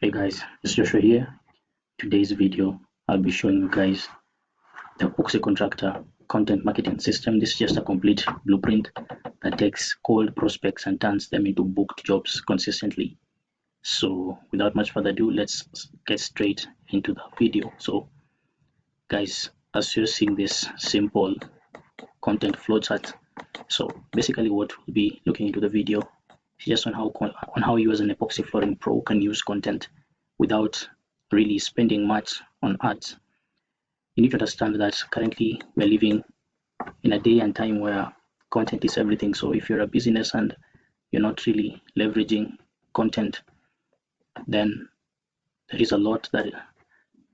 Hey guys, it's Joshua here. Today's video, I'll be showing you guys the Epoxy Contractor content marketing system. This is just a complete blueprint that takes cold prospects and turns them into booked jobs consistently. So without much further ado, let's get straight into the video. So guys, as you're seeing this simple content flowchart, so basically what we'll be looking into the video is just on how you as an epoxy flooring pro can use content without really spending much on ads. You need to understand that currently we're living in a day and time where content is everything. So if you're a business and you're not really leveraging content, then there is a lot that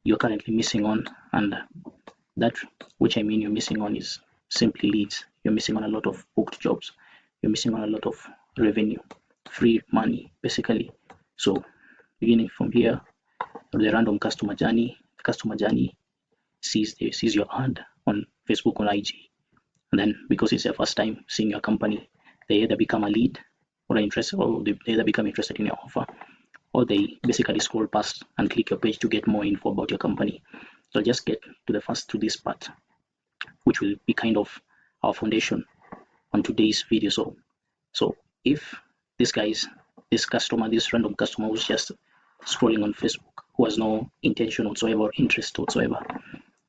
you're currently missing on, and that which I mean you're missing on is simply leads. You're missing on a lot of booked jobs. You're missing on a lot of revenue, free money basically. So beginning from here, the random customer journey. The customer journey sees your ad on Facebook or IG, and then because it's their first time seeing your company, they either become a lead or interested, or they either become interested in your offer, or they basically scroll past and click your page to get more info about your company. So I'll just get to this part, which will be kind of our foundation on today's video. So if this random customer who's just scrolling on Facebook, who has no intention whatsoever or interest whatsoever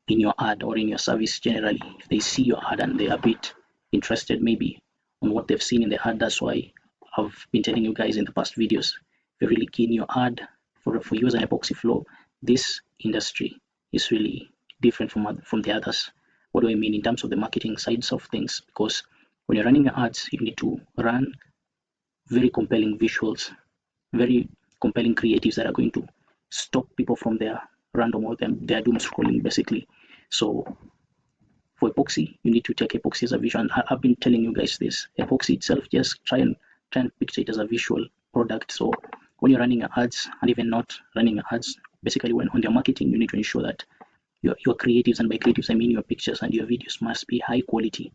in your ad or in your service generally, if they see your ad and they are a bit interested maybe on what they've seen in the ad, that's why I've been telling you guys in the past videos, if you're really keen your ad for you as an epoxy floor, this industry is really different from the others. What do I mean in terms of the marketing sides of things? Because when you're running your ads, you need to run very compelling visuals, very compelling creatives that are going to stop people from their random or their doom scrolling basically. So for epoxy, you need to take epoxy as a visual. I've been telling you guys this. Epoxy itself, just try and picture it as a visual product. So when you're running your ads, and even not running your ads, basically when on your marketing, you need to ensure that your creatives, and by creatives I mean your pictures and your videos, must be high quality.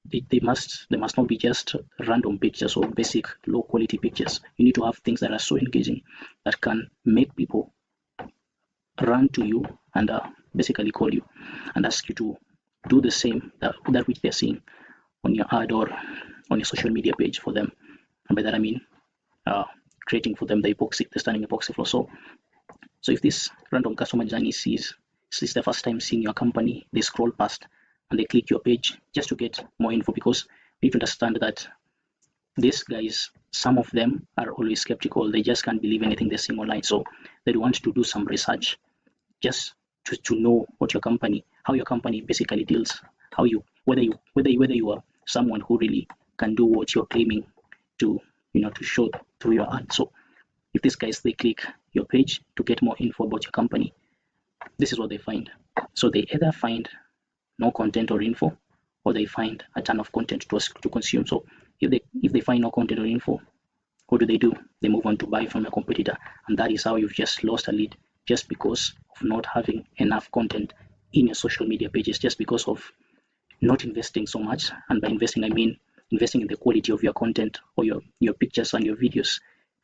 They must not be just random pictures or basic low quality pictures. You need to have things that are so engaging that can make people run to you and basically call you and ask you to do the same that which they're seeing on your ad or on your social media page for them. And by that I mean creating for them the stunning epoxy floor. So if this random customer journey sees the first time seeing your company, they scroll past and they click your page just to get more info, because you need to understand that these guys, some of them are always skeptical. They just can't believe anything they're seeing online. So they want to do some research just to know what how your company basically deals, whether you are someone who really can do what you're claiming to show through your ad. So if these guys, they click your page to get more info about your company, this is what they find. So they either find no content or info, or they find a ton of content to consume. So if they find no content or info, what do? They move on to buy from a competitor, and that is how you've just lost a lead, just because of not having enough content in your social media pages, just because of not investing so much. And by investing, I mean investing in the quality of your content or your pictures and your videos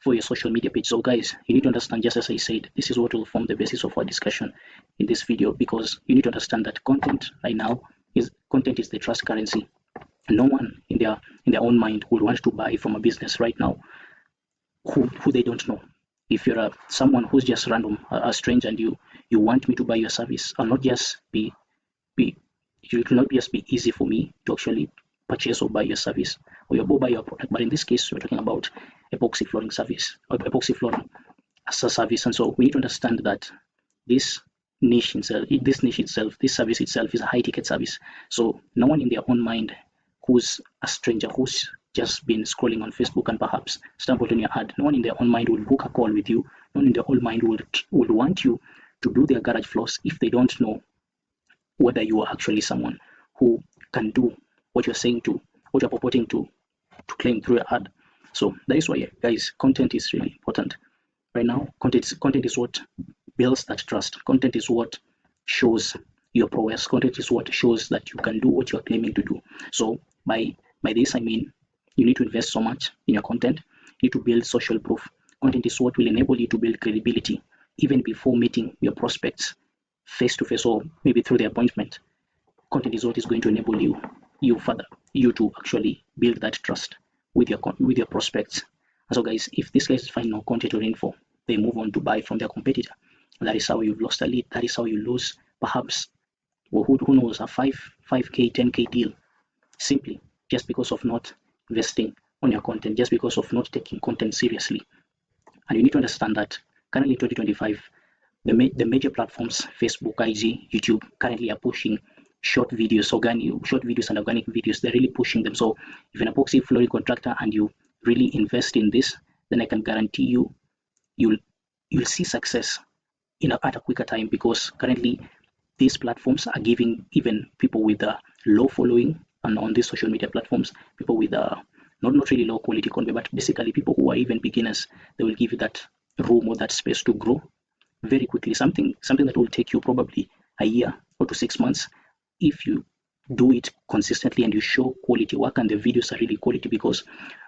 for your social media page. So guys, you need to understand, just as I said, this is what will form the basis of our discussion in this video, because you need to understand that content right now is the trust currency. No one in their own mind would want to buy from a business right now who they don't know. If you're someone who's just random, a stranger, and you want me to buy your service, it will not just be easy for me to actually purchase or buy your service or buy your product. But in this case, we're talking about epoxy flooring service, or epoxy flooring as a service. And so we need to understand that this service itself is a high ticket service. So no one in their own mind who's a stranger, who's just been scrolling on Facebook and perhaps stumbled on your ad, no one in their own mind will book a call with you. No one in their own mind would want you to do their garage floors if they don't know whether you are actually someone who can do what you're saying what you're purporting to claim through your ad. So that is why, guys, content is really important right now. Content is what builds that trust. Content is what shows your prowess. Content is what shows that you can do what you're claiming to do. So by this I mean you need to invest so much in your content. You need to build social proof. Content is what will enable you to build credibility even before meeting your prospects face to face or maybe through the appointment. Content is what is going to enable you to actually build that trust with your prospects. And so guys, if these guys find no content or info, they move on to buy from their competitor. That is how you've lost a lead. That is how you lose perhaps, well, who knows, a 5k 10k deal, simply just because of not investing on your content, just because of not taking content seriously. And you need to understand that currently in 2025, the major platforms, Facebook, IG, YouTube, currently are pushing short videos and organic videos. They're really pushing them. So if you're an epoxy flooring contractor and you really invest in this, then I can guarantee you'll see success at a quicker time, because currently these platforms are giving even people with a low following and on these social media platforms, people with not really low quality content, but basically people who are even beginners, they will give you that room or that space to grow very quickly. Something that will take you probably a year or to 6 months, if you do it consistently and you show quality work and the videos are really quality. Because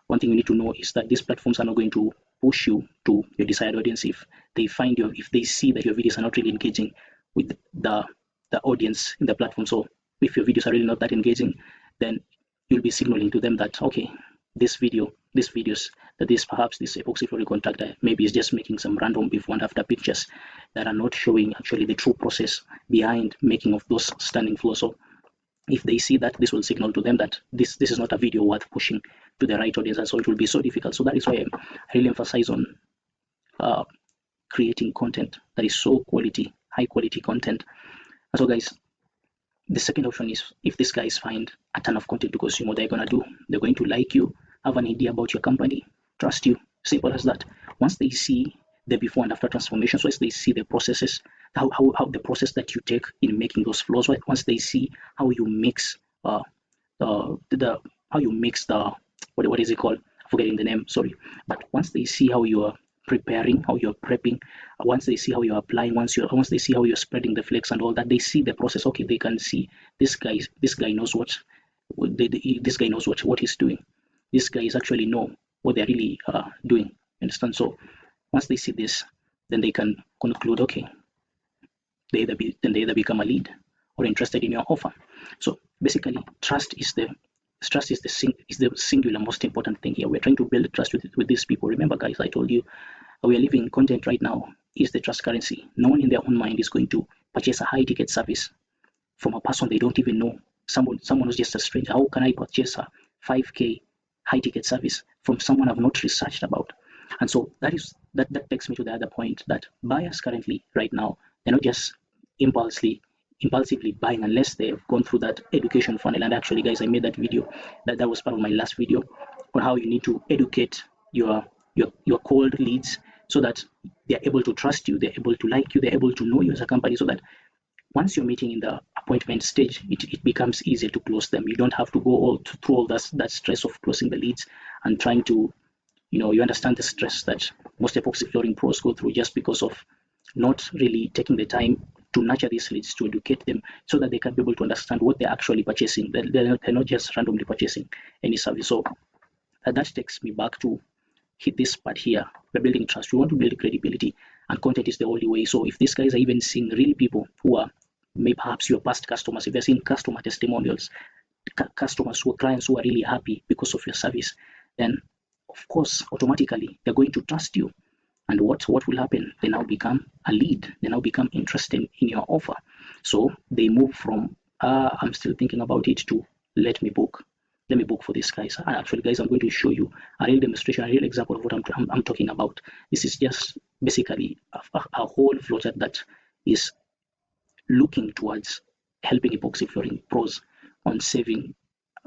one thing you need to know is that these platforms are not going to push you to your desired audience if they see that your videos are not really engaging with the audience in the platform. So if your videos are really not that engaging, then you'll be signaling to them that, okay, these videos that perhaps this epoxy flooring contractor maybe is just making some random before and after pictures that are not showing actually the true process behind making of those stunning floors. So if they see that, this will signal to them that this is not a video worth pushing to the right audience, and so it will be so difficult. So that is why I really emphasize on creating content that is so high quality content. And so guys, the second option is, if these guys find a ton of content to consume, what they're going to do, they're going to like you, have an idea about your company, trust you. Simple as that. Once they see the before and after transformations, once they see the processes, how the process that you take in making those floors, once they see how you mix what is it called? Forgetting the name, sorry. But once they see how you are preparing, how you're prepping, once they see how you're applying, once they see how you're spreading the flakes and all that, they see the process. Okay, they can see this guy knows what he's doing. These guys actually know what they're really doing. Understand? So once they see this, then they can conclude, okay, they either become a lead or interested in your offer. So basically, trust is the singular most important thing here. We're trying to build trust with these people. Remember, guys, I told you we are living in content right now is the trust currency. No one in their own mind is going to purchase a high ticket service from a person they don't even know. Someone who's just a stranger. How can I purchase a 5k high ticket service from someone I've not researched about? And so that takes me to the other point, that buyers currently right now, they're not just impulsively buying unless they've gone through that education funnel. And actually, guys, I made that video, that was part of my last video, on how you need to educate your cold leads so that they're able to trust you, they're able to like you, they're able to know you as a company, so that once you're meeting in the appointment stage, it becomes easier to close them. You don't have to go through all that stress of closing the leads and trying to, you understand the stress that most epoxy flooring pros go through just because of not really taking the time to nurture these leads, to educate them so that they can be able to understand what they're actually purchasing. They're not just randomly purchasing any service. So that takes me back to hit this part here. We're building trust. We want to build credibility, and content is the only way. So if these guys are even seeing real people who are maybe perhaps your past customers, if they're seeing customer testimonials, clients who are really happy because of your service, then of course automatically they're going to trust you. And what will happen? They now become a lead. They now become interested in your offer. So they move from I'm still thinking about it to let me book for this guys. And actually, guys, I'm going to show you a real demonstration, a real example of what I'm talking about. This is just basically a whole flowchart that is looking towards helping epoxy flooring pros on saving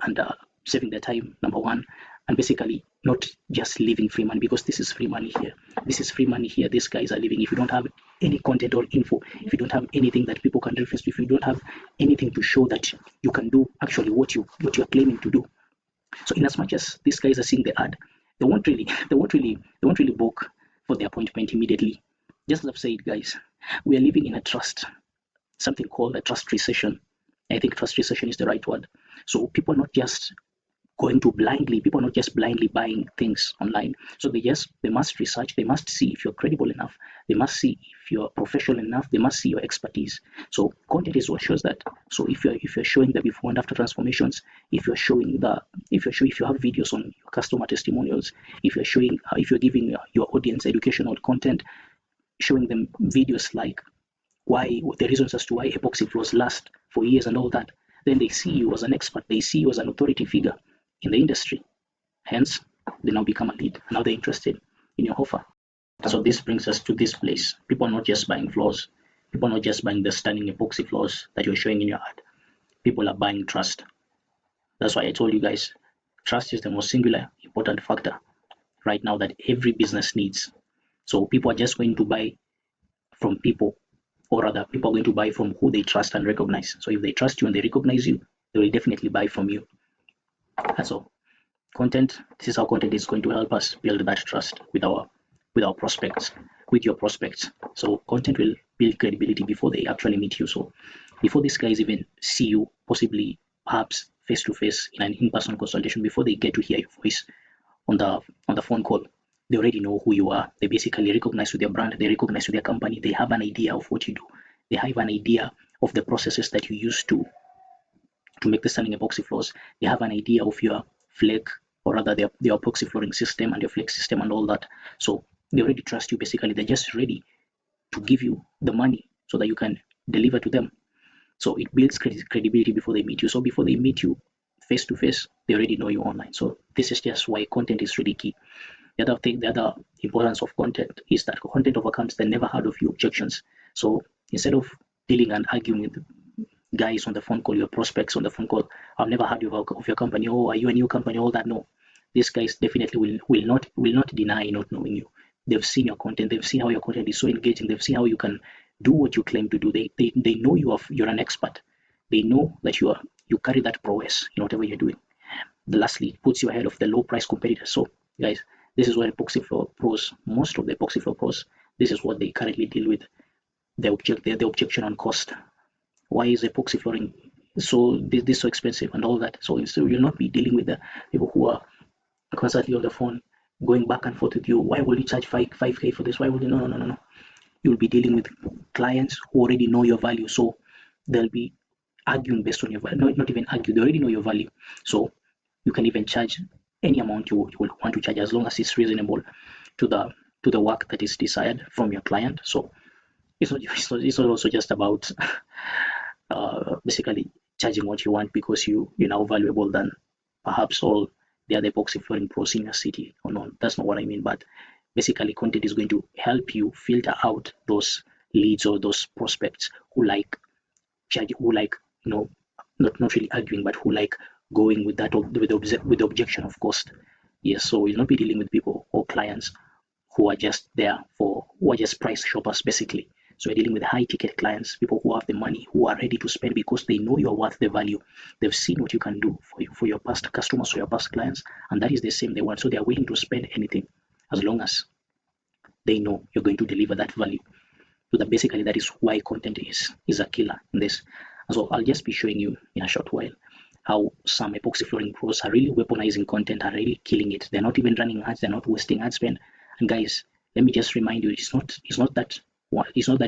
their time, number one, and basically not just leaving free money, because this is free money here. This is free money here. These guys are living. If you don't have any content or info, if you don't have anything that people can reference to, if you don't have anything to show that you can do actually what you're claiming to do. So in as much as these guys are seeing the ad, they won't really book for the appointment immediately. Just as I've said, guys, we are living in something called a trust recession. I think trust recession is the right word. So people are not just going to blindly, people are not just blindly buying things online. So they must research, they must see if you're credible enough, they must see if you're professional enough, they must see your expertise. So content is what shows that. So if you're showing the before and after transformations, if you have videos on your customer testimonials, if you're giving your audience educational content, showing them videos like the reasons as to why epoxy floors last for years and all that, then they see you as an expert, they see you as an authority figure in the industry. Hence, they now become a lead. Now they're interested in your offer. So this brings us to this place. People are not just buying floors. People are not just buying the stunning epoxy floors that you're showing in your ad. People are buying trust. That's why I told you guys, trust is the most singular important factor right now that every business needs. So people are just going to buy from people, or rather people are going to buy from who they trust and recognize. So if they trust you and they recognize you, they will definitely buy from you. And so content, this is how content is going to help us build that trust with our prospects, with your prospects. So content will build credibility before they actually meet you. So before these guys even see you, possibly perhaps face to face in an in-person consultation, before they get to hear your voice on the phone call, they already know who you are. They basically recognize with your brand, they recognize with your company, they have an idea of what you do, they have an idea of the processes that you use to make the stunning epoxy floors. They have an idea of your flake, or rather the epoxy flooring system and your flake system and all that. So they already trust you. Basically, they're just ready to give you the money so that you can deliver to them. So it builds credibility before they meet you. So before they meet you face to face, they already know you online. So this is just why content is really key. The other importance of content is that content overcomes the never heard of you objections. So instead of dealing and arguing with guys on the phone call, your prospects on the phone call, I've never heard of your company, oh, are you a new company, all that. No, these guys definitely will not deny not knowing you. They've seen your content, they've seen how your content is so engaging, they've seen how you can do what you claim to do. They know you're an expert. They know that you carry that prowess in whatever you're doing. Lastly, it puts you ahead of the low price competitors. So guys, this is what epoxy floor pros, most of the epoxy floor pros, this is what they currently deal with. The objection on cost. Why is epoxy flooring this so expensive and all that? So you'll not be dealing with the people who are constantly on the phone going back and forth with you. Why will you charge 5K for this? Why will you? No. You'll be dealing with clients who already know your value. So they'll be arguing based on your value. Not even argue, they already know your value. So you can even charge any amount you will want to charge, as long as it's reasonable to the work that is desired from your client. So it's not also just about basically charging what you want because you're now valuable than perhaps all the other epoxy flooring pros in your city. Or no, that's not what I mean. But basically, content is going to help you filter out those leads or those prospects who like not really arguing, but who like going with that with the objection of cost. Yes, so we'll not be dealing with people or clients who are just price shoppers basically. So we're dealing with high ticket clients, people who have the money, who are ready to spend because they know you're worth the value. They've seen what you can do for your past customers or your past clients, and that is the same they want. So they are willing to spend anything as long as they know you're going to deliver that value. So that basically that is why content is a killer in this. And so I'll just be showing you in a short while how some epoxy flooring pros are really weaponizing content, are really killing it. They're not even running ads, they're not wasting ad spend. And guys, let me just remind you, it's not that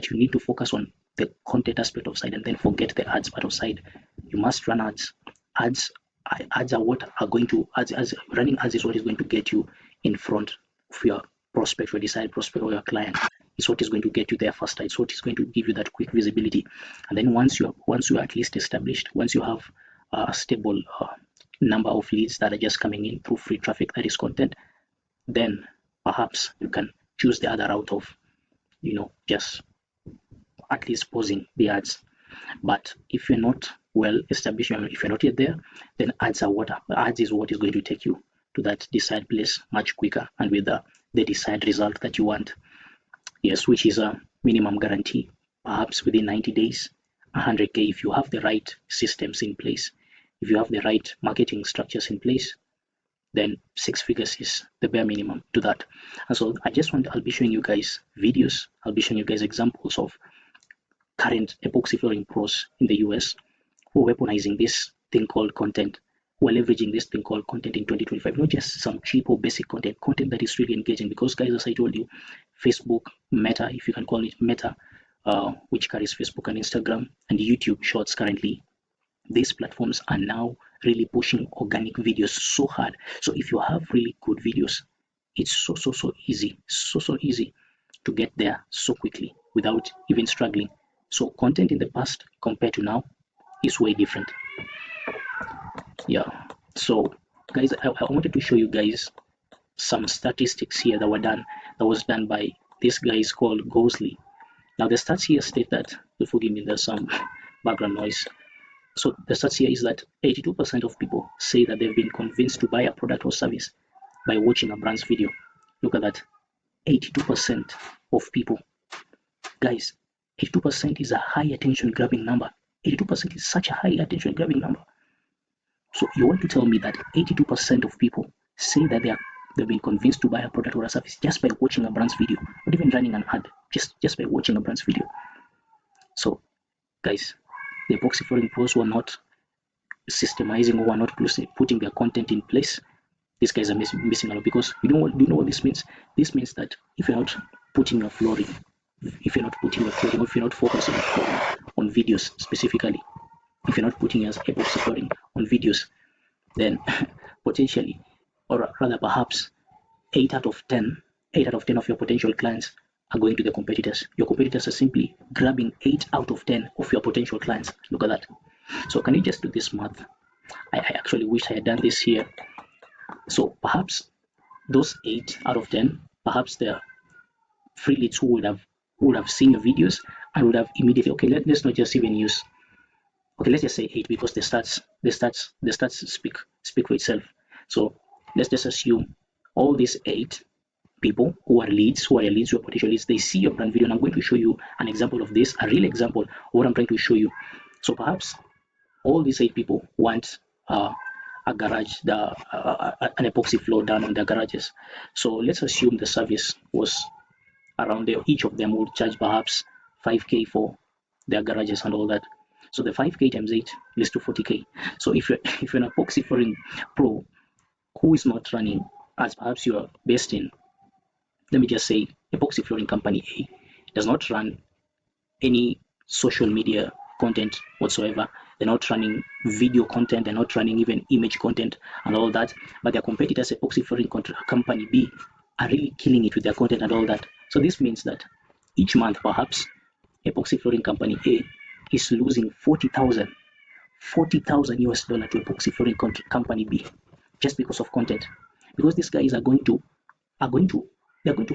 you need to focus on the content aspect of side and then forget the ads part of side. You must run ads. Ads are what are going to running ads is what is going to get you in front of your prospect, your desired prospect or your client. It's what is going to get you there faster. It's what is going to give you that quick visibility. And then once you're at least established, once you have a stable number of leads that are just coming in through free traffic, that is content, then perhaps you can choose the other route of just at least pausing the ads. But if you're not well established, if you're not yet there, then ads is what is going to take you to that desired place much quicker and with the desired result that you want. Yes, which is a minimum guarantee, perhaps within 90 days, 100K if you have the right systems in place. If you have the right marketing structures in place, then 6 figures is the bare minimum to that. And so I'll be showing you guys videos, I'll be showing you guys examples of current epoxy flooring pros in the US who are weaponizing this thing called content, we're leveraging this thing called content in 2025, not just some cheap or basic content that is really engaging. Because guys, as I told you, Facebook, Meta, if you can call it Meta, which carries Facebook and Instagram and YouTube Shorts currently, these platforms are now really pushing organic videos so hard. So if you have really good videos, it's so easy, so easy to get there so quickly without even struggling. So content in the past compared to now is way different. Yeah, so guys, I wanted to show you guys some statistics here that was done by this guy is called Gosley. Now the stats here state that, forgive me, there's some background noise. So the stats here is that 82% of people say that they've been convinced to buy a product or service by watching a brand's video. Look at that, 82% of people. Guys, 82% is a high attention grabbing number. 82% is such a high attention grabbing number. So you want to tell me that 82% of people say that they've been convinced to buy a product or a service just by watching a brand's video, not even running an ad, just by watching a brand's video. So guys, the epoxy flooring pros were not systemizing or were not putting their content in place. These guys are missing a lot, because you know what this means? This means that if you're not putting your flooring, if you're not focusing on videos specifically, if you're not putting your epoxy flooring on videos, then potentially, or rather perhaps 8 out of 10 of your potential clients are going to the competitors. Your competitors are simply grabbing 8 out of 10 of your potential clients. Look at that. So can you just do this math? I actually wish I had done this here. So perhaps those 8 out of 10, perhaps they're free leads who would have seen your videos and would have immediately, okay, let's not just even use, okay, let's just say 8, because the stats speak for itself. So let's just assume all these 8 people who are your potential leads, they see your brand video, and I'm going to show you an example of this, a real example of what I'm trying to show you. So perhaps all these 8 people want a garage, an epoxy floor done on their garages. So let's assume the service was around there. Each of them would charge perhaps 5K for their garages and all that. So the 5K times 8 leads to 40K. So if you're an epoxy flooring pro who is not running, as perhaps you are based in, let me just say, epoxy flooring company A does not run any social media content whatsoever. They're not running video content, they're not running even image content and all that, but their competitors, epoxy flooring company B, are really killing it with their content and all that. So this means that each month perhaps epoxy flooring company A is losing 40,000 US dollar to epoxy flooring company B just because of content, because these guys are going to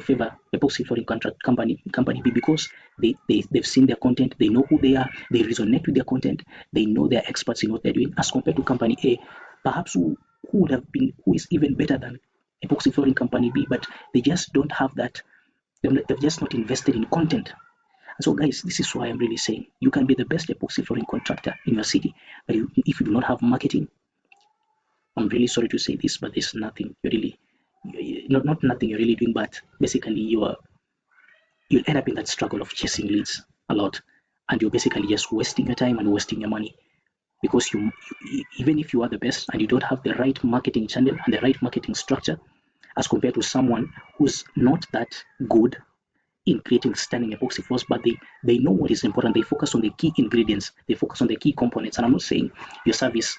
favor epoxy flooring company B, because they've seen their content, they know who they are, they resonate with their content, they know they're experts in what they're doing, as compared to company A, perhaps who is even better than epoxy flooring company B, but they just don't have that. They've just not invested in content. And so guys, this is why I'm really saying you can be the best epoxy flooring contractor in your city, but if you do not have marketing, I'm really sorry to say this, but there's nothing you're really, not nothing you're really doing, but basically you'll end up in that struggle of chasing leads a lot, and you're basically just wasting your time and wasting your money, because you even if you are the best and you don't have the right marketing channel and the right marketing structure, as compared to someone who's not that good in creating stunning epoxy floors, but they know what is important. They focus on the key ingredients, they focus on the key components. And I'm not saying your service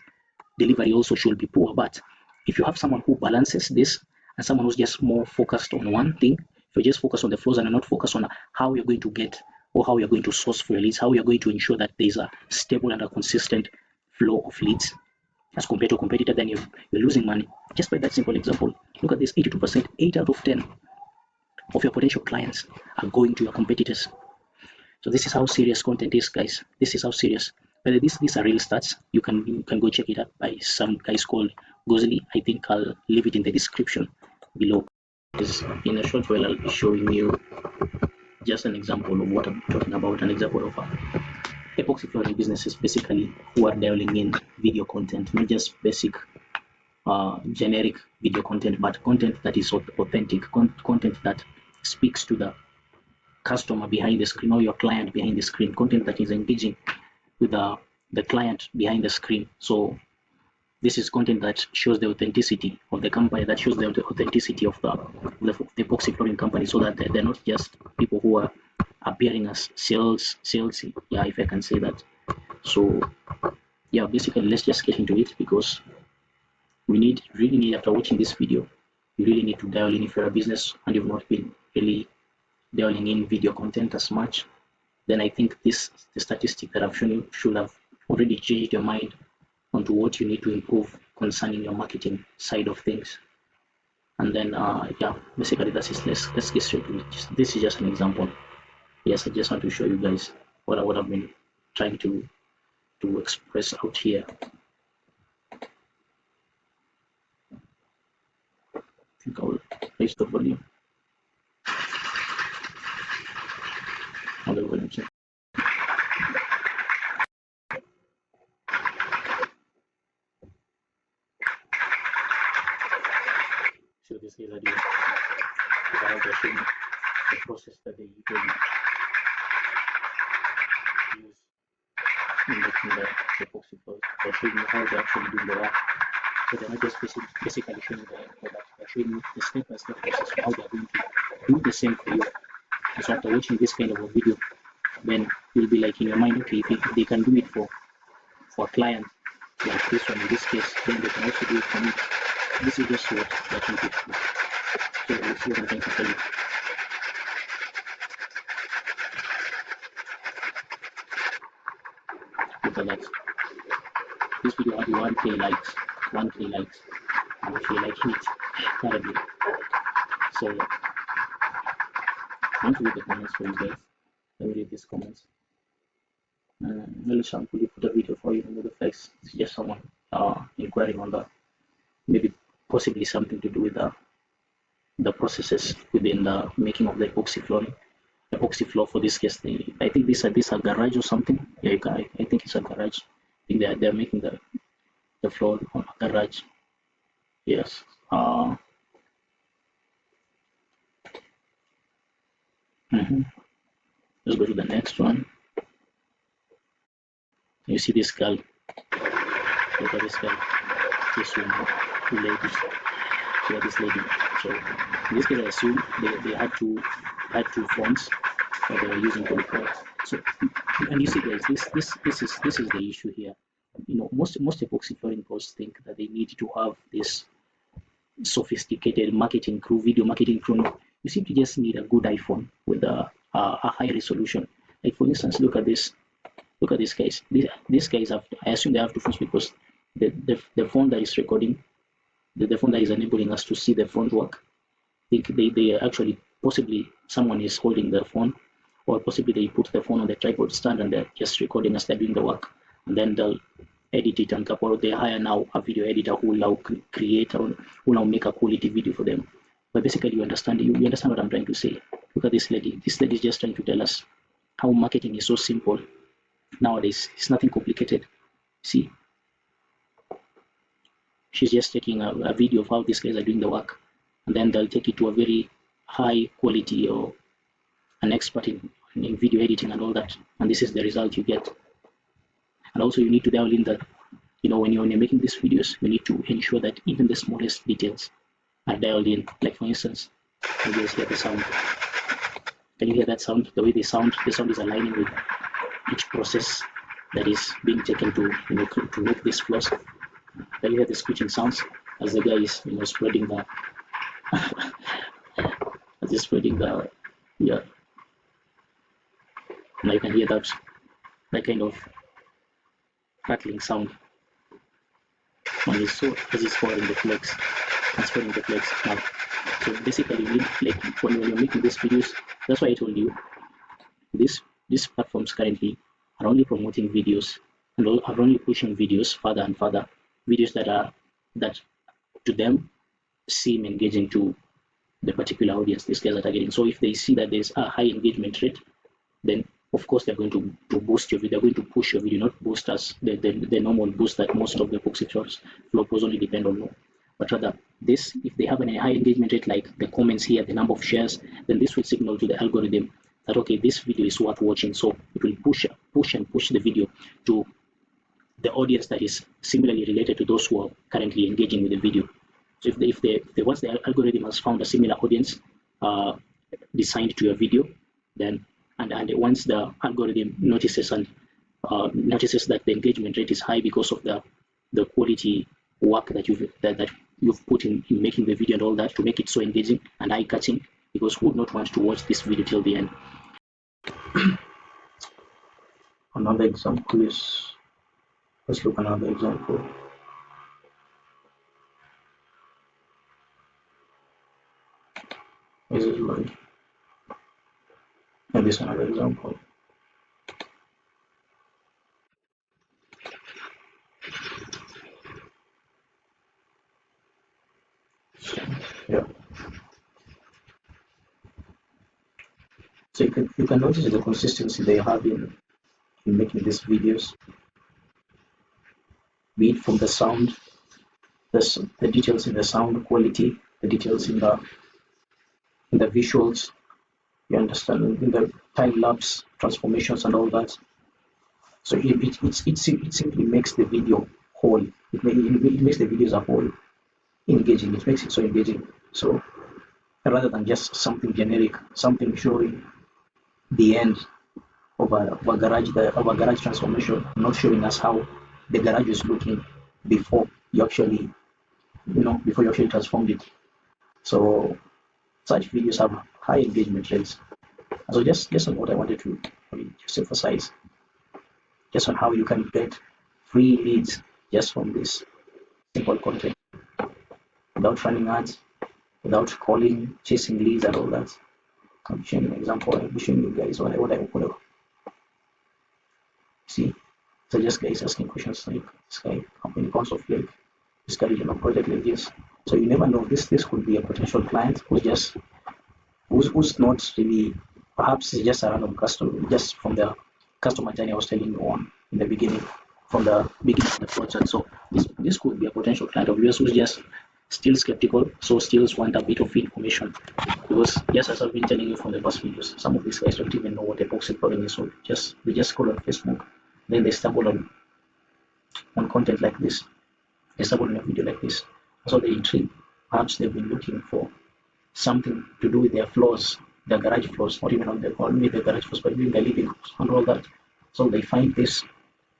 delivery also should be poor, but if you have someone who balances this and someone who's just more focused on one thing, if you just focus on the floors and not focus on how you're going to get, or how you're going to source for your leads, how you're going to ensure that there's a stable and a consistent flow of leads as compared to a competitor, then you're losing money. Just by that simple example, look at this: 82%, 8 out of 10 of your potential clients are going to your competitors. So this is how serious content is, guys. This is how serious. But these are real stats. You can go check it out by some guys called Gosley. I think I'll leave it in the description below. In a short while, I'll be showing you just an example of what I'm talking about, an example of epoxy flooring businesses basically who are dialing in video content, not just basic generic video content, but content that is authentic, content that speaks to the customer behind the screen or your client behind the screen, content that is engaging with the client behind the screen. So This is content that shows the authenticity of the company, that shows the authenticity of the epoxy flooring company, so that they're not just people who are appearing as salesy, yeah, if I can say that. So yeah, basically let's just get into it, because we really need, after watching this video, you really need to dial in. If you're a business and you've not been really dialing in video content as much, then I think the statistic that I've shown you should have already changed your mind onto what you need to improve concerning your marketing side of things. And then yeah, basically that's it. Let's get straight to it. This is just an example. Yes, I just want to show you guys what I've been trying to express out here. I think I will raise the volume. On the volume check. So this is a deal. They're showing the process that they usually use in making the epoxy floors. They're showing you how they're actually doing the work. So they're not just basically showing the end product, they're showing you the step-by-step process of how they're going to do the same for you. And so after watching this kind of a video, then you'll be like in your mind, okay, if they can do it for a client like this one in this case, then they can also do it for me. This is just what they're trying to do. So let's see what I'm trying to tell you. Look at that. This video had 1K likes. 1K likes. I'm actually liking it terribly. So I want to read the comments for you guys. Let me read these comments. Melissa, could you put a video for you with the flex? It's just someone inquiring on that. Maybe possibly something to do with the processes within the making of the epoxy flooring. Epoxy floor for this case, I think this is a garage or something. Yeah, I think it's a garage. I think they're making the floor on a garage. Yes. Let's go to the next one. You see this girl. Look at this girl. This one, two ladies. Look at this lady. So in this case, I assume they had two phones that they were using to record. So, and you see, guys, this is the issue here. You know, most epoxy flooring pros think that they need to have this sophisticated marketing crew, video marketing crew. You simply just need a good iPhone with a high resolution. Like for instance, look at this. Look at this case. These guys have, I assume they have two phones, because the phone that is recording, the phone that is enabling us to see the front work, I think they actually, possibly someone is holding the phone, or possibly they put the phone on the tripod stand and they're just recording as they're doing the work, and then they'll edit it and couple. They hire now a video editor who will now create or who will now make a quality video for them. But basically, you understand what I'm trying to say. Look at this lady. This lady is just trying to tell us how marketing is so simple nowadays. It's nothing complicated. See, she's just taking a video of how these guys are doing the work, and then they'll take it to a very high quality, or an expert in video editing and all that, and this is the result you get. And also you need to dial in that, you know, when you're making these videos, you need to ensure that even the smallest details are dialed in. Like for instance, you guys hear the sound. Can you hear that sound? The way the sound is aligning with each process that is being taken to, you know, to make these floors. Can you hear the squishing sounds as the guy is, you know, spreading the as he's spreading the, yeah. Now you can hear that kind of rattling sound when he's pouring the flakes, transferring the flakes now. So basically, you need, like when you're making these videos, that's why I told you these platforms currently are only promoting videos and are only pushing videos further and further, videos that to them seem engaging to the particular audience these guys are targeting. So if they see that there's a high engagement rate, then of course they're going to boost your video. They're going to push your video, not boost us the normal boost that most of the epoxy floor pros only depend on. No, but rather this, if they have a high engagement rate, like the comments here, the number of shares, then this will signal to the algorithm that okay, this video is worth watching. So it will push the video to the audience that is similarly related to those who are currently engaging with the video. So if once the algorithm has found a similar audience designed to your video, then and once the algorithm notices notices that the engagement rate is high because of the quality work that you've put in making the video and all that to make it so engaging and eye-catching, because who would not want to watch this video till the end? Another example is, let's look at another example. This is one, and this is another example. So, yeah. So you can notice the consistency they have in making these videos, be it from the sound, the details in the sound quality, the details in the visuals, you understand, in the time lapse transformations and all that. So it simply makes the video whole. It makes the videos a whole engaging. It makes it so engaging. So rather than just something generic, something showing the end of a garage transformation, not showing us how the garage is looking before you actually transformed it. So such videos have high engagement rates. So just on what I wanted to just emphasize, just on how you can get free leads just from this simple content without running ads, without calling, chasing leads and all that. I'm showing an example. I'll be showing you guys what I see. So just guys asking questions like this guy, how many pounds of like this guy, project like this. So you never know, this could be a potential client who's not really, perhaps it's just a random customer, just from the customer journey I was telling you on in the beginning, from the beginning of the project. So this could be a potential client of yours who's just still skeptical, so still want a bit of information, because just as I've been telling you from the past videos, some of these guys don't even know what epoxy plugin is. So they just scroll on Facebook, then they stumble on content like this, they stumble on a video like this, so they're intrigued. Perhaps they've been looking for something to do with their floors, their garage floors, not even only the garage floors, but even the living rooms and all that. So they find this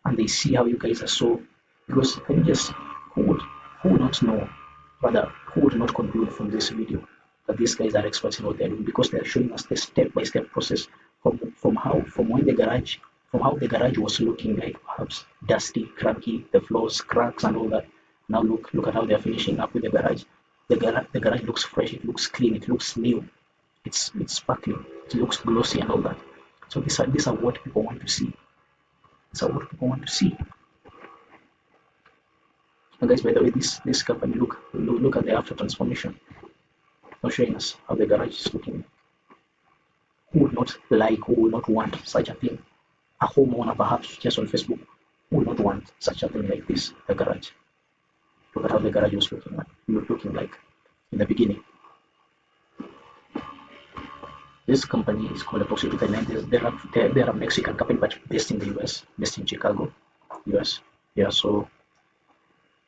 and they see how you guys are so, because can you just, who would not know, rather who would not conclude from this video that these guys are experts in what they're doing, because they're showing us the step-by-step process from how the garage was looking like, perhaps dusty, cracky, the floors, cracks and all that. Now look at how they're finishing up with the garage. The garage looks fresh, it looks clean, it looks new, it's sparkling, it looks glossy and all that. So these are what people want to see. These are what people want to see. And guys, by the way, this company, look at the after transformation. Not showing us how the garage is looking. Who would not like, who would not want such a thing? A homeowner, perhaps just on Facebook, who would not want such a thing like this, the garage. Look at how the garage was looking like in the beginning. This company is called Epoxy Contractors. They're a Mexican company, but based in the US, based in Chicago, US. Yeah, so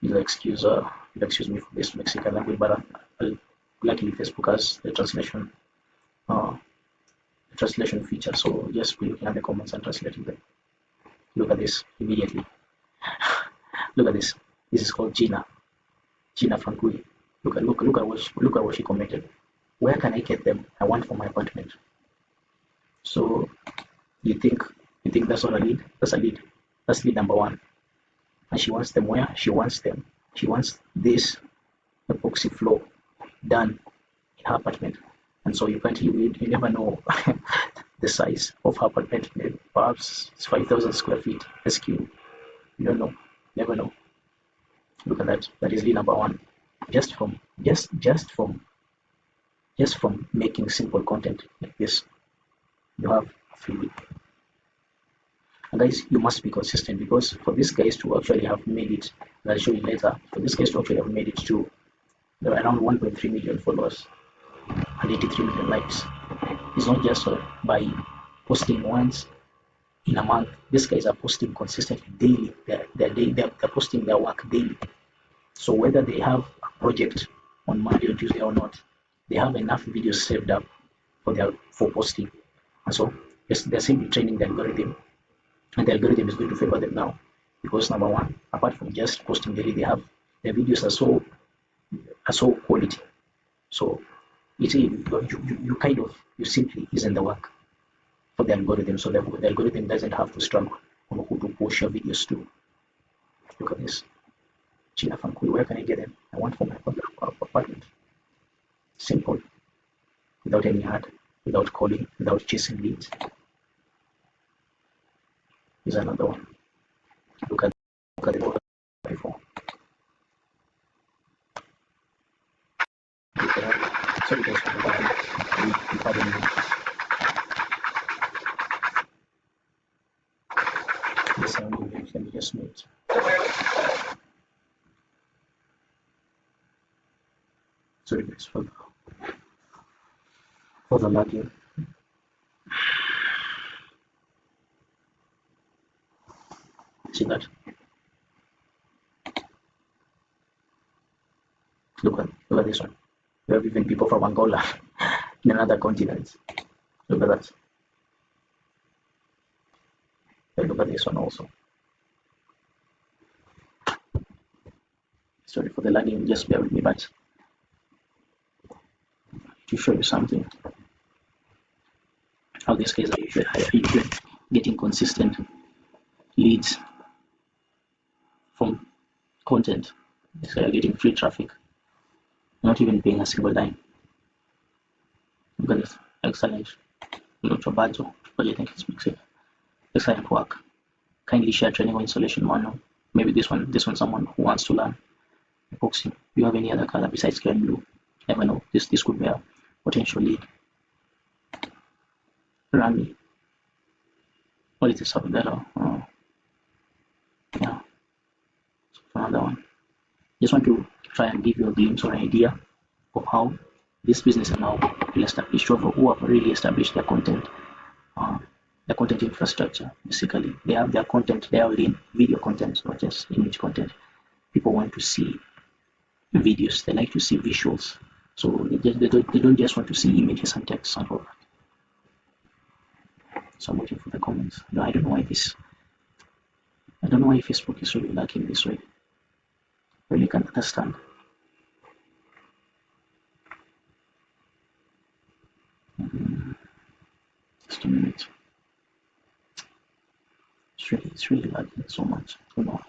you'll excuse me for this Mexican language, but luckily Facebook has the translation feature, so just be looking at the comments and translating them. Look at this immediately. Look at this. This is called Gina Frankuli. Look at what she commented. Where can I get them? I want for my apartment. So you think that's not a lead? That's a lead. That's lead number one. And she wants them where? She wants this epoxy floor done in her apartment. And so you never know the size of her apartment. Perhaps it's 5,000 square feet SQ. You don't know. Never know. Look at that. That is lead number one. Just from making simple content like this, you have a free lead. And guys, you must be consistent, because for these guys to actually have made it, I'll show you later, for these guys to actually have made it to around 1.3 million followers and 83 million likes, it's not just by posting once in a month. These guys are posting consistently daily. They're posting their work daily. So whether they have a project on Monday or Tuesday or not, they have enough videos saved up for posting. And so they're simply training the algorithm, and the algorithm is going to favor them now. Because number one, apart from just posting daily, their videos are so quality. So you simply isn't the work for the algorithm. So the algorithm doesn't have to struggle on who to push your videos to. Look at this. China Fankui, where can I get them? I want for my apartment. Simple. Without any ad, without calling, without chasing leads. Here's another one. Look at the before. Sorry guys for the bad. This sound let me just mute. Sorry guys for the lagging. See that? Look at this one. We have even people from Angola in another continent. Look at that. And look at this one also. Sorry for the lagging, just bear with me, but to show you something, how these guys are getting consistent leads from content. These guys are getting free traffic, not even paying a single dime. Look at this, excellent. Trobajo, I think it's mixing. Excellent work. Kindly share training or installation manual. Maybe this one someone who wants to learn epoxy. Do you have any other color besides green and blue? Never know. This could be a potential lead. Rami. What is this up there? Oh. Yeah. So another one. Just want to try and give you a glimpse or idea of how this business are now well established, who have really established their content, the content infrastructure. Basically, they have their content, they are in video content, not just image content. People want to see videos, they like to see visuals. So they don't just want to see images and text and all that. So I'm waiting for the comments. No, I don't know why Facebook is really lacking this way. Really can't understand. Just a minute. It's really lagging so much. I don't know.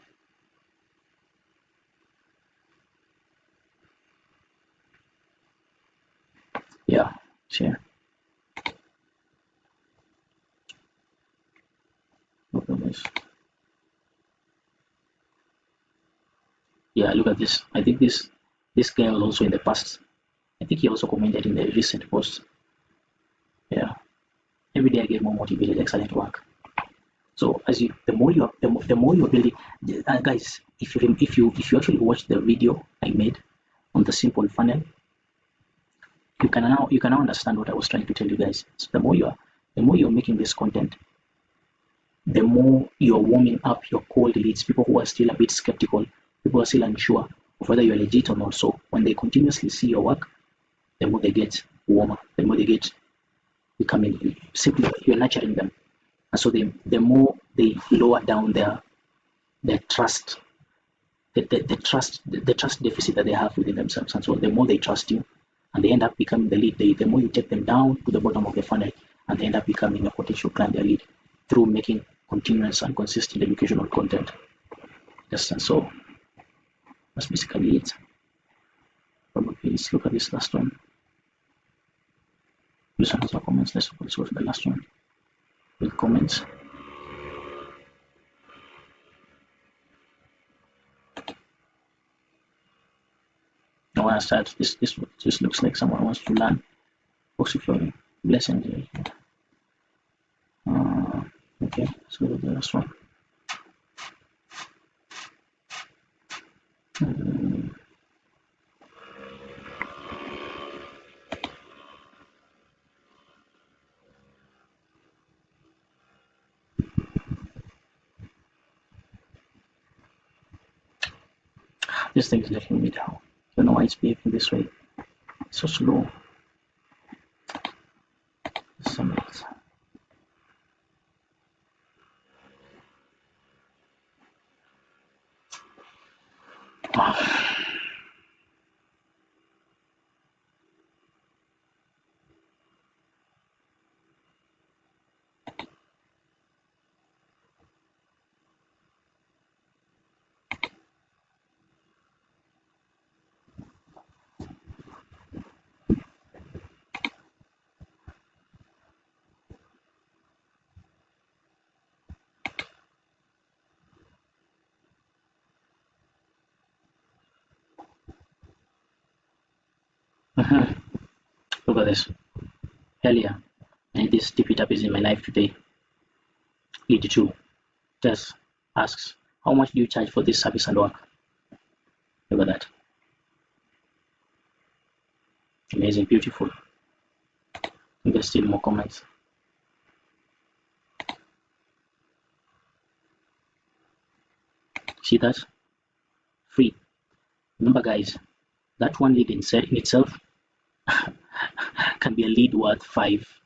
Yeah, share. Look at this. Yeah, look at this. I think this guy was also in the past. I think he also commented in the recent post. Yeah. Every day I get more motivated. Excellent work. So the more you're building, guys. If you actually watch the video I made on the simple funnel, you can now understand what I was trying to tell you guys. So the more you're making this content, the more you're warming up your cold leads, people who are still a bit skeptical, people who are still unsure of whether you're legit or not. So when they continuously see your work, the more they get warmer, the more they get becoming, simply you're nurturing them. And so the more they lower down their trust, the trust deficit that they have within themselves. And so the more they trust you and they end up becoming the lead, the more you take them down to the bottom of the funnel and they end up becoming a potential client, their lead, through making continuous and consistent educational content. Yes, and so that's basically it. Probably let's look at this last one. This one has no comments. Let's go to the last one with comments. I want to start. This looks like someone wants to learn epoxy flooring. Blessings. Okay, so the last one. This thing is letting me down. I don't know why it's behaving this way. It's so slow. Some minutes. Look at this. Earlier, and this tippy tap is in my life today. Lead 2 just asks, how much do you charge for this service and work? Look at that. Amazing, beautiful. There's still more comments. See that? Free. Remember, guys, that one lead in itself can be a lead worth 5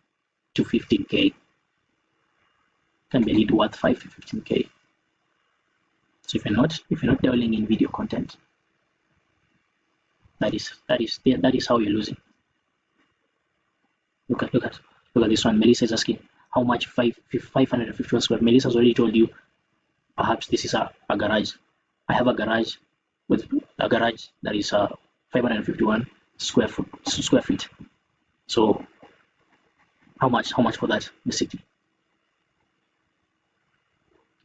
to 15K. Can be a lead worth 5 to 15K. So if you're not dabbling in video content, that is how you're losing. Look at this one. Melissa is asking how much 551 square. Melissa's already told you. Perhaps this is a garage. I have a garage with a garage that is 551 square feet. So how much for that basically?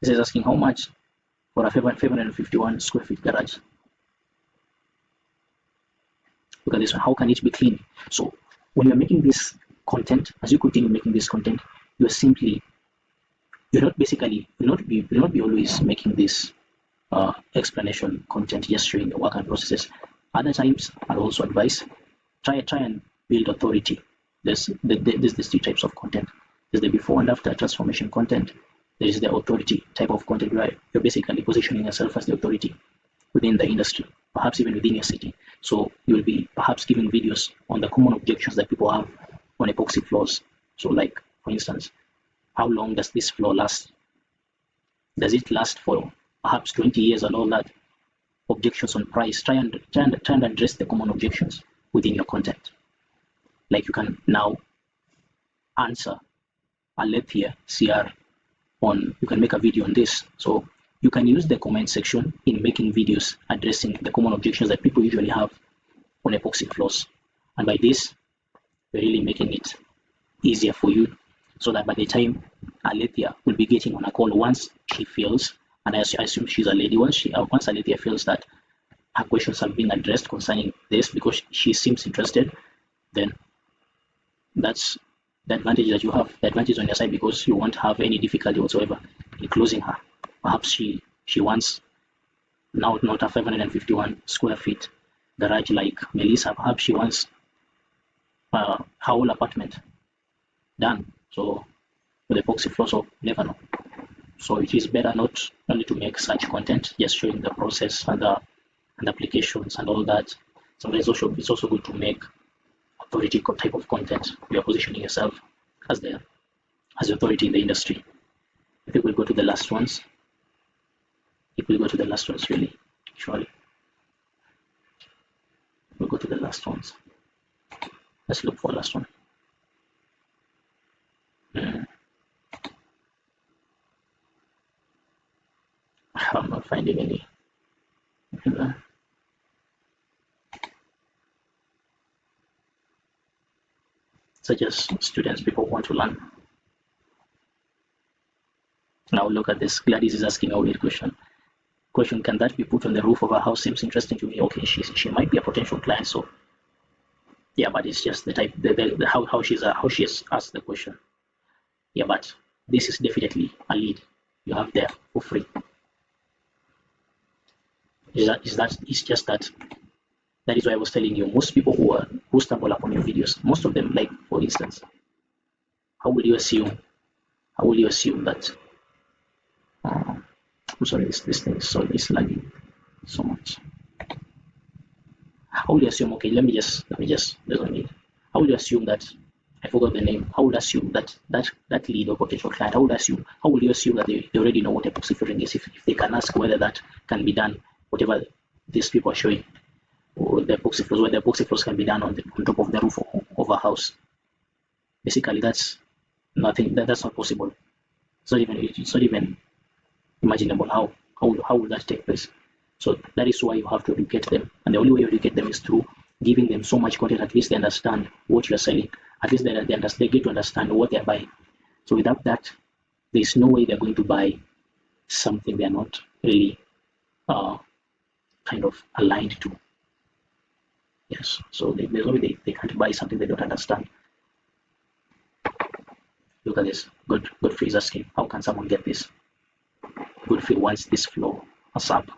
This is asking how much for a 551 square feet garage. Look at this one. How can it be clean? So when you're making this content, as you continue making this content, you'll not be always making this explanation content just showing the work and processes. Other times, I'll also advise try and build authority. There's these two types of content. There's the before and after transformation content. There is the authority type of content where you're basically positioning yourself as the authority within the industry, perhaps even within your city. So you will be perhaps giving videos on the common objections that people have on epoxy floors. So like, for instance, how long does this floor last? Does it last for perhaps 20 years and all that? Objections on price. Try and address the common objections within your content. Like you can now answer a Alethea CR on, you can make a video on this. So you can use the comment section in making videos addressing the common objections that people usually have on epoxy floors. And by this, we're really making it easier for you, so that by the time Alethea will be getting on a call, once she feels, and I assume she's a lady, once Alethea feels that her questions have been addressed concerning this because she seems interested, then that's the advantage that you have, the advantage on your side, because you won't have any difficulty whatsoever in closing her. Perhaps she wants not a 551 square feet garage like Melissa. Perhaps she wants her whole apartment done. So with epoxy floor, so you never know. So it is better not only to make such content, just showing the process and the applications and all that. Sometimes it's also good to make authority type of content. You are positioning yourself as the authority in the industry. I think we'll go to the last ones. Really, surely. We'll go to the last ones. Let's look for the last one. I'm not finding any. Such as students, people want to learn. Now look at this. Gladys is asking a weird question. Can that be put on the roof of a house? Seems interesting to me. Okay, she might be a potential client. So yeah, but it's just the type, how she has asked the question. Yeah, but this is definitely a lead you have there for free. It's just that is why I was telling you, most people who stumble upon your videos, most of them, like for instance, how will you assume that I'm sorry, this thing is lagging so much. How would you assume? Okay, let me just how would you assume that I forgot the name? How would you assume that lead or potential client? How would you assume that they already know what epoxy flooring is if they can ask whether that can be done, whatever these people are showing, or the epoxy floors, whether the epoxy floors can be done on top of the roof of a house? Basically, that's nothing. That's not possible. It's not even imaginable. How would that take place? So that is why you have to educate them, and the only way you educate them is through giving them so much content. At least they understand what you are selling. At least they get to understand what they are buying. So without that, there is no way they're going to buy something they are not really kind of aligned to. Yes. So there's no way they can't buy something they don't understand. Look at this. Godfrey is asking, how can someone get this? Godfrey wants this floor ASAP.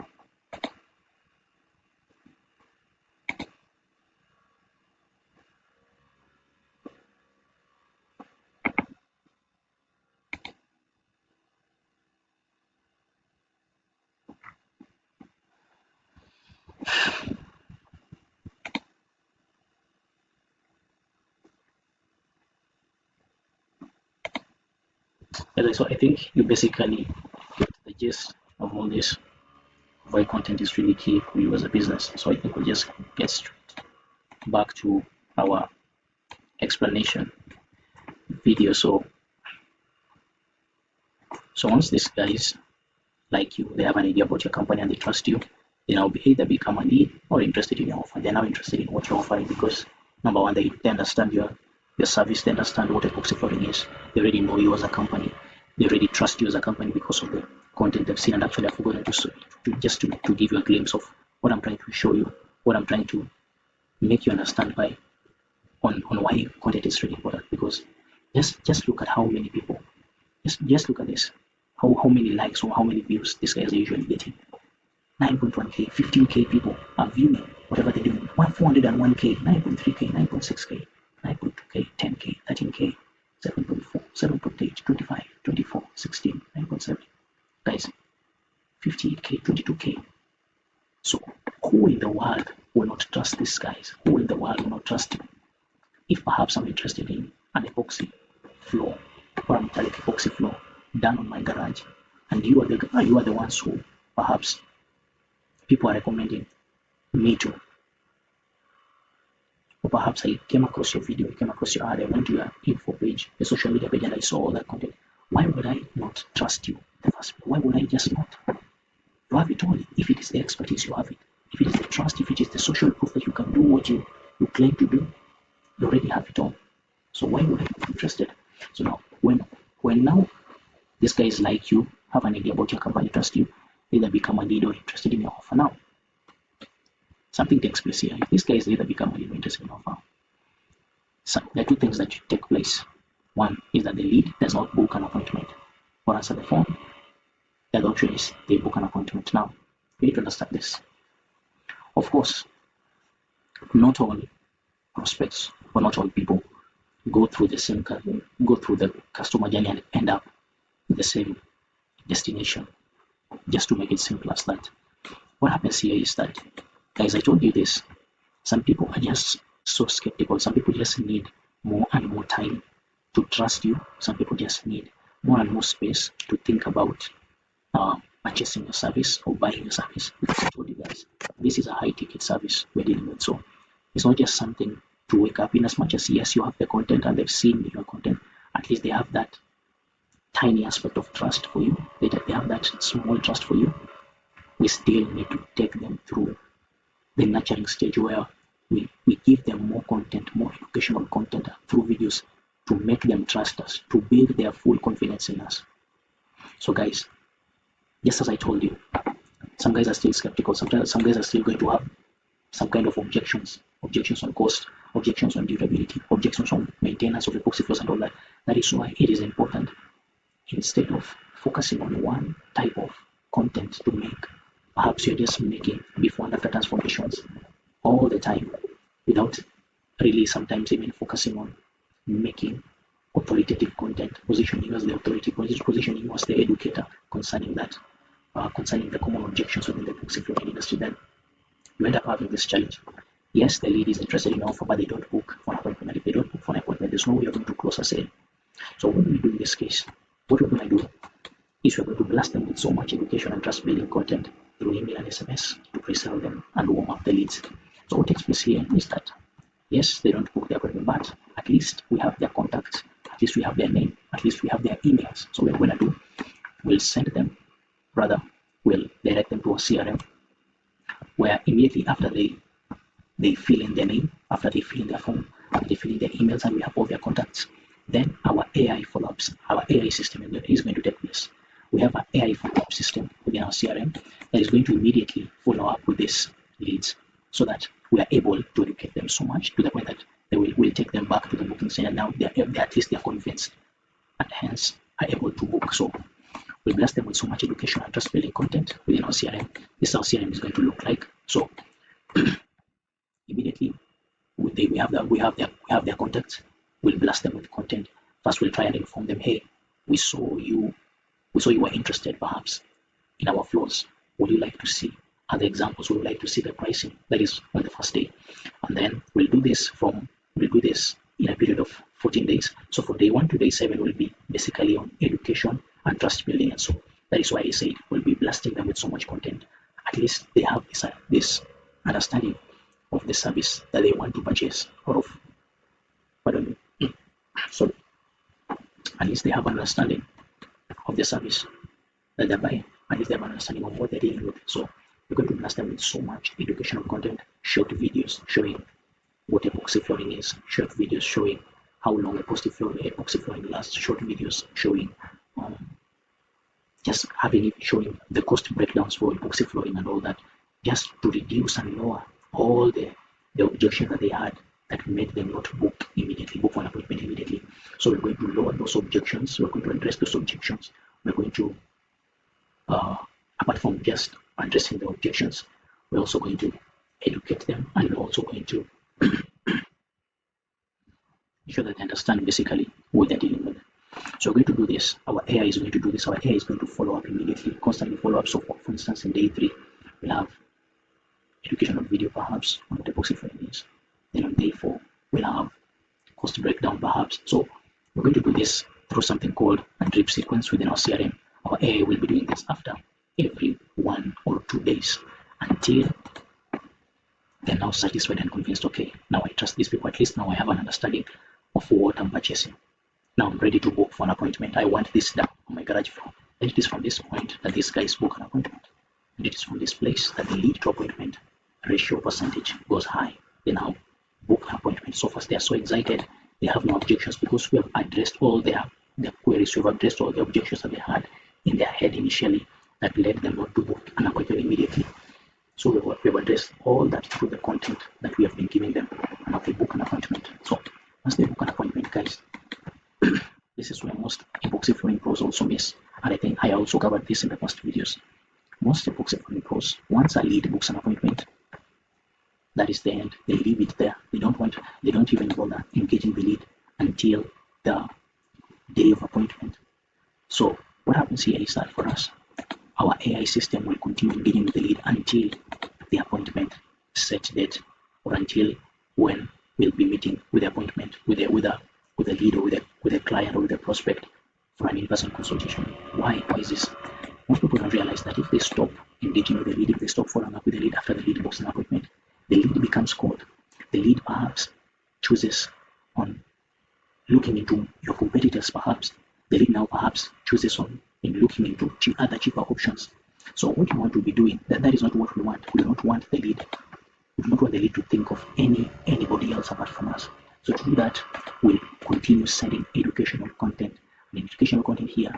So I think you basically get the gist of all this. Why content is really key for you as a business. So I think we'll just get straight back to our explanation video. So once these guys like you, they have an idea about your company and they trust you, they now either become a lead or interested in your offer. They're now interested in what you're offering because number one, they understand your service, they understand what epoxy flooring is, they already know you as a company, they already trust you as a company because of the content they've seen. And actually I've forgotten to give you a glimpse of what I'm trying to show you, what I'm trying to make you understand on why content is really important. Because just look at how many people, just look at this, how many likes or how many views these guys are usually getting. 9.1k, 15k people are viewing whatever they're doing. 401k, 9.3k, 9.6k, 9.2k, 10k, 13k, 7.4, 7.8, 25, 24, 16, 9.7. Guys, 58k, 22k. So who in the world will not trust these guys? Who in the world will not trust you? If perhaps I'm interested in an epoxy floor or a metallic epoxy floor done on my garage, and you are the ones who perhaps people are recommending me to, or perhaps I came across your video, I came across your ad, I went to your info page, the social media page, and I saw all that content. Why would I not trust you? Why would I just not? You have it all. If it is the expertise, you have it. If it is the trust, if it is the social proof that you can do what you claim to do, you already have it all. So why would I be interested? So now, when now these guys like you, have an idea about your company, trust you, either become a lead or interested in your offer. Now, something takes place here. If these guys either become a lead or interested in your offer, so there are two things that should take place. One is that the lead does not book an appointment or answer the phone. The other option is they book an appointment. Now, you need to understand this. Of course, not all prospects or not all people go through the customer journey and end up in the same destination. Just to make it simple as that. What happens here is that, guys, I told you this, some people are just so skeptical. Some people just need more and more time to trust you. Some people just need more and more space to think about purchasing your service or buying your service. Because I told you guys, this is a high ticket service we're dealing with. So it's not just something to wake up in. As much as yes, you have the content and they've seen your content, at least they have that tiny aspect of trust for you. They have that small trust for you. We still need to take them through the nurturing stage where we give them more content, more educational content through videos to make them trust us, to build their full confidence in us. So guys, just as I told you, some guys are still skeptical. Sometimes some guys are still going to have some kind of objections on cost, objections on durability, objections on maintenance of epoxy floors and all that. That is why it is important, instead of focusing on one type of content to make, perhaps you're just making before and after transformations all the time without really sometimes even focusing on making authoritative content, positioning you as the authority, positioning you as the educator concerning that, concerning the common objections within the epoxy flooring industry. Then you end up having this challenge. Yes, the lead is interested in offer, but they don't book for an appointment. If they don't book for an appointment, there's no way you're going to close a sale. So what do we do in this case? What we're going to do is we're going to blast them with so much education and trust building content through email and SMS to pre-sell them and warm up the leads. So what takes place here is that, yes, they don't book their appointment, but at least we have their contacts, at least we have their name, at least we have their emails. So what we're going to do, we'll send them, rather, we'll direct them to a CRM where immediately after they fill in their name, after they fill in their form, after they fill in their emails, and we have all their contacts, then our AI follow-ups, our AI system is going to take place. We have an AI follow-up system within our CRM that is going to immediately follow up with these leads so that we are able to educate them so much to the point that they will take them back to the booking center. Now at least they are convinced and hence are able to book. So we blast them with so much education and trust building content within our CRM. This is how CRM is going to look like. So immediately we have their contacts. We'll blast them with content. First, we'll try and inform them, hey, we saw you were interested perhaps in our floors. Would you like to see other examples? Would you like to see the pricing? That is on the first day. And then we'll do this in a period of 14 days. So from day 1 to day 7 will be basically on education and trust building. And so that is why I said we'll be blasting them with so much content. At least they have this understanding of the service that they want to purchase or of. Pardon me. So at least they have an understanding of the service that they're buying, and if they have an understanding of what they're dealing with. So we're going to blast them with so much educational content, short videos showing what epoxy flooring is, short videos showing how long epoxy flooring lasts, short videos showing showing the cost breakdowns for epoxy flooring and all that, just to reduce and lower all the objections that they had that made them not book for an appointment immediately. So we're going to lower those objections. We're going to address those objections. We're going to, apart from just addressing the objections, we're also going to educate them, and we're also going to ensure that they understand basically what they're dealing with. So we're going to do this. Our AI is going to do this. Our AI is going to follow up immediately, constantly follow up. So for instance, in day 3, we'll have educational video perhaps on what epoxy flooring is. Then on day 4, we'll have cost breakdown perhaps. So we're going to do this through something called a drip sequence within our CRM. Our AI will be doing this after every 1 or 2 days until they're now satisfied and convinced, okay, now I trust these people, at least now I have an understanding of what I'm purchasing. Now I'm ready to book for an appointment. I want this done on my garage floor. And it is from this point that these guys book an appointment. And it is from this place that the lead to appointment ratio percentage goes high. They now book an appointment. So fast they are so excited, they have no objections because we have addressed all their queries, we have addressed all the objections that they had in their head initially that led them not to book an appointment immediately. So we have addressed all that through the content that we have been giving them, and now they book an appointment. So once they book an appointment, guys, this is where most epoxy flooring pros also miss, and I think I also covered this in the past videos. Most epoxy flooring pros, once a lead books an appointment, that is the end. They leave it there. They don't even bother engaging the lead until the day of appointment. So what happens here is that for us, our AI system will continue engaging with the lead until the appointment set date, or until when we'll be meeting with the appointment with a lead, or with a client, or with a prospect for an in-person consultation. Why is this? Most people don't realize that if they stop engaging with the lead, if they stop following up with the lead after the lead books an appointment, the lead becomes cold. The lead perhaps chooses on looking into your competitors. Perhaps the lead now perhaps chooses on in looking into other cheaper options. So what you want to be doing, that is not what we want. We do not want the lead. We do not want the lead to think of anybody else apart from us. So to do that, we'll continue sending educational content. And educational content here,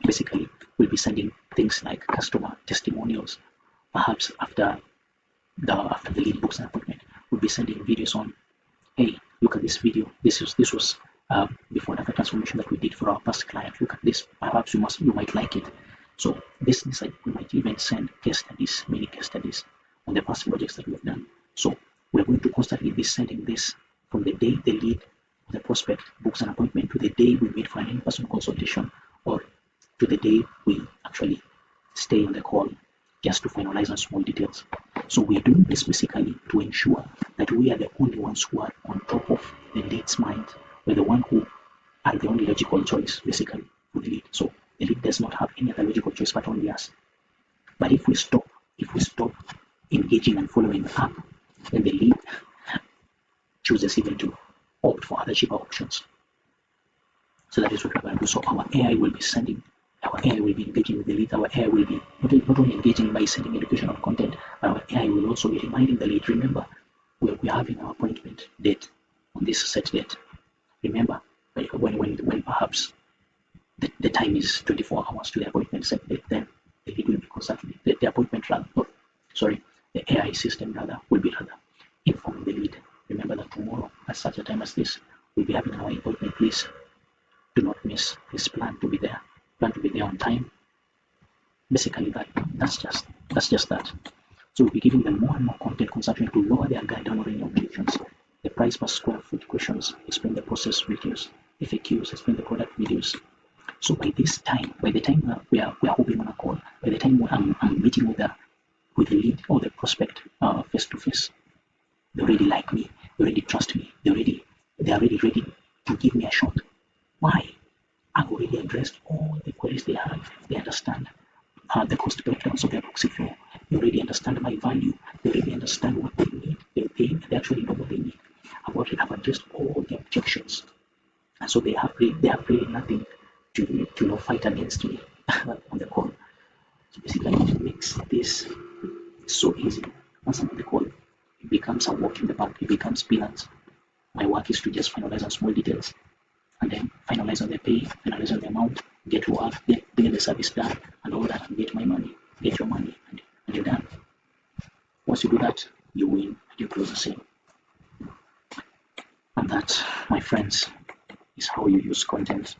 basically, we'll be sending things like customer testimonials. Perhaps after the lead books an appointment, we'll be sending videos on, hey, look at this video. This was before and after transformation that we did for our past client. Look at this. Perhaps you might like it. So this we might even send case studies, mini case studies on the past projects that we've done. So we're going to constantly be sending this from the day the lead, the prospect books an appointment, to the day we meet for an in-person consultation, or to the day we actually stay on the call just to finalize on small details. So we're doing this basically to ensure that we are the only ones who are on top of the lead's mind. We're the one who are the only logical choice basically for the lead. So the lead does not have any other logical choice but only us. But if we stop engaging and following up, then the lead chooses even to opt for other cheaper options. So that is what we're going to do. So our AI will be engaging with the lead. Our AI will be not only engaging by sending educational content, but our AI will also be reminding the lead, remember, we're having our appointment date on this set date. Remember, when perhaps the time is 24 hours to the appointment set date, then the lead will be consulted. The appointment rather, the AI system rather, will be rather informing the lead. Remember that tomorrow, at such a time as this, we'll be having our appointment. Please do not miss this. Plan to be there on time. Basically, that's just that. So we'll be giving them more and more content consulting to lower their guide down any objections. The price per square foot questions, explain the process videos, FAQs, explain the product videos. So by the time we are hopping on a call, by the time I'm meeting with the lead or the prospect face to face, they already like me, they already trust me, they are already ready to give me a shot. Why? I've already addressed all the queries they have. They understand the cost breakdowns of the epoxy floor. They already understand my value. They already understand what they need. They actually know what they need. I've addressed all the objections, and so they have really nothing to fight against me on the call. So basically, it makes this so easy. Once I'm on the call, it becomes a walk in the park. It becomes peanuts. My work is to just finalize on small details, and then finalize on the pay, finalize on the amount, get work, get the service done, and all that, and get my money, get your money, and you're done. Once you do that, you win and you close the sale. And that, my friends, is how you use content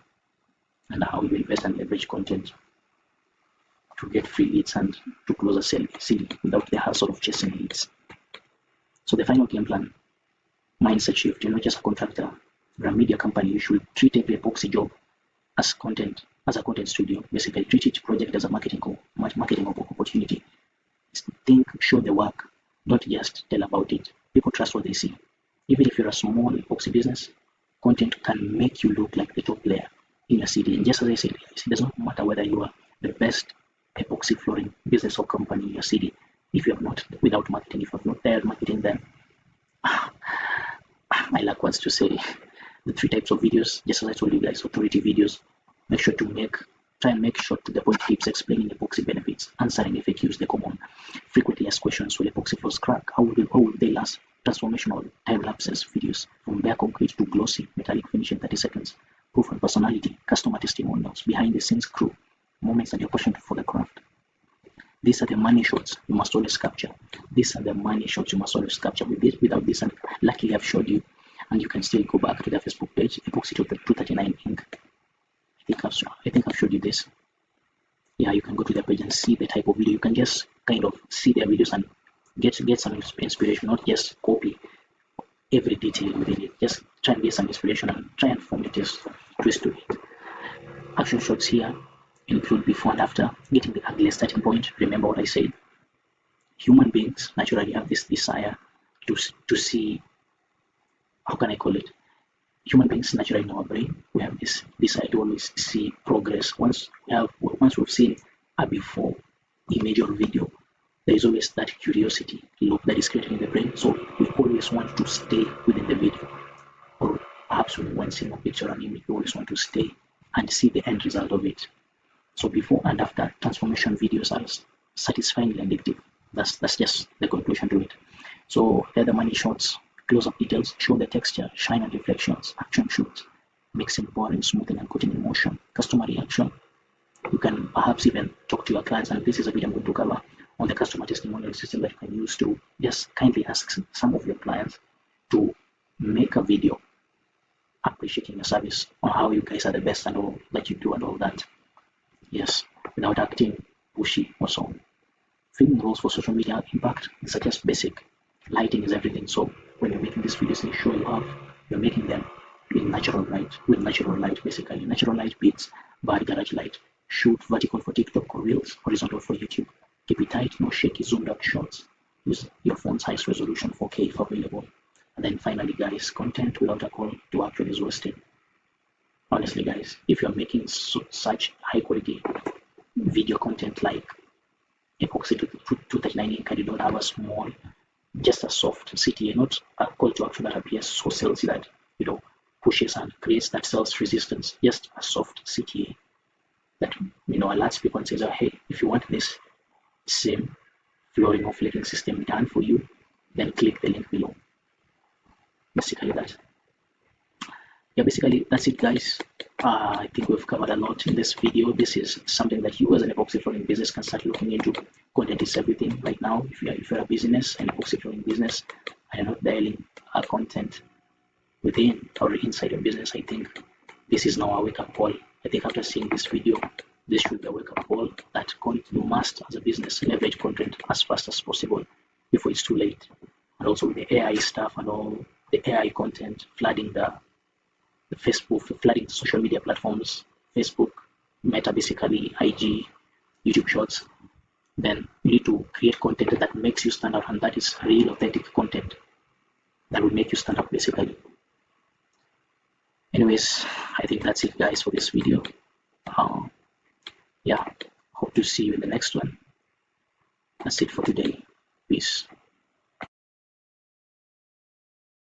and how you invest and leverage content to get free leads and to close a sale easily without the hassle of chasing leads. So the final game plan, mindset shift. You're not just a contractor, you're a media company. You should treat every epoxy job as a content studio. Basically, treat each project as a marketing opportunity. Think, show the work, don't just tell about it. People trust what they see. Even if you're a small epoxy business, content can make you look like the top player in your city. And just as I said, it does not matter whether you are the best epoxy flooring business or company in your city. If you have not, without marketing, if you have not dared marketing, then I lack words to say. The 3 types of videos, just as I told you guys, authority videos. Make sure to try and make short to the point tips explaining epoxy benefits, answering FAQs, the common frequently asked questions. Will epoxy floors crack? How will they last? Transformational time lapses videos from bare concrete to glossy metallic finish in 30 seconds. Proof and personality, customer testimonials, behind the scenes crew, moments and your passion for the craft. These are the money shots you must always capture. Without this, and luckily I've showed you, and you can still go back to the Facebook page, Epoxy 239 Inc. I think I've showed you this. Yeah, you can go to their page and see the type of video. You can just kind of see their videos and get some inspiration, not just copy every detail within it. Just try and get some inspiration and try and form a twist to it. Action shots here include before and after, getting the ugliest starting point. Remember what I said. Human beings naturally have this desire to see, how can I call it? Human beings naturally in our brain, we have this desire to always see progress. Once we've seen a before image or video, there is always that curiosity loop that is created in the brain. So we always want to stay within the video, or perhaps when seeing a picture or an image, we always want to stay and see the end result of it. So before and after transformation videos are satisfyingly addictive. That's just the conclusion to it. So they're the money shots, close-up details, show the texture, shine and reflections, action shoots, mixing, pouring, smoothing and coating in motion, customer reaction. You can perhaps even talk to your clients, and this is a video I'm going to cover on the customer testimonial system that you can use to just kindly ask some of your clients to make a video appreciating your service, on how you guys are the best and all that you do and all that. Yes, without acting pushy or so on. Filming roles for social media impact is just basic. Lighting is everything. So when you're making these videos, make sure you're making them with natural light, basically. Natural light beats bad garage light. Shoot vertical for TikTok or Reels, horizontal for YouTube. Keep it tight, no shaky, zoomed out shots. use your phone's highest resolution 4K if available. And then finally, guys, content without a call to action is wasted. Honestly, guys, if you're making such high quality video content like Epoxy 239 ink and you don't have a small, just a soft CTA, not a call to action that appears so salesy that pushes and creates that sales resistance, just a soft CTA that alerts people and says, oh, hey, if you want this same flooring or flaking system done for you, then click the link below. Basically that. Yeah, basically that's it, guys. I think we've covered a lot in this video. This is something that you as an epoxy flooring business can start looking into. Content is everything right now. If you're a business, an epoxy flooring business, and you're not dialing content within or inside your business, I think this is now a wake-up call. I think after seeing this video, this should be a wake-up call that you must, as a business, leverage content as fast as possible before it's too late. And also with the AI stuff and all the AI content flooding the Facebook, flooding the social media platforms, Facebook, Meta, basically IG, YouTube Shorts, then you need to create content that makes you stand out, and that is real, authentic content that will make you stand out, basically. Anyways, I think that's it, guys, for this video. Yeah, hope to see you in the next one. That's it for today. Peace.